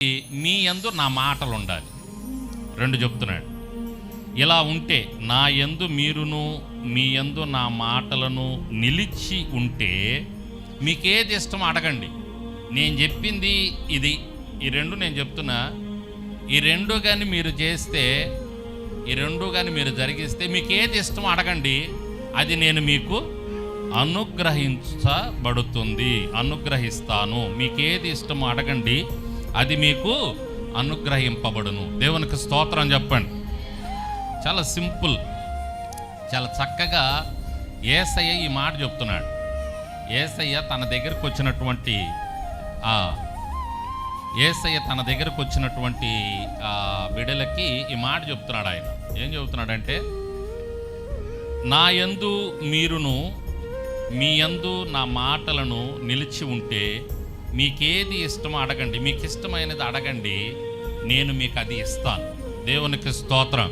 మీ యందు నా మాటలు ఉండాలి. 2 చెప్తున్నాడు. ఇలా ఉంటే నా యందు మీరును మీ యందు నా మాటలను నిలిచి ఉంటే మీకేది ఇష్టం అడగండి. నేను చెప్పింది ఇది, ఈ 2 నేను చెప్తున్నా. ఈ 2 కానీ మీరు చేస్తే, ఈ 2 కానీ మీరు జరిగిస్తే మీకేది ఇష్టం అడగండి, అది నేను మీకు అనుగ్రహించబడుతుంది, అనుగ్రహిస్తాను. మీకేది ఇష్టమో అడగండి, అది మీకు అనుగ్రహింపబడును. దేవునికి స్తోత్రం చెప్పండి. చాలా సింపుల్, చాలా చక్కగా యేసయ్య ఈ మాట చెప్తున్నాడు. యేసయ్య తన దగ్గరకు వచ్చినటువంటి బిడ్డలకి ఈ మాట చెప్తున్నాడు. ఆయన ఏం చెబుతున్నాడంటే, నా యందు మీరును మీ యందు నా మాటలను నిలిచి ఉంటే మీకేది ఇష్టమో అడగండి, మీకు ఇష్టమైనది అడగండి, నేను మీకు అది ఇస్తాను. దేవునికి స్తోత్రం.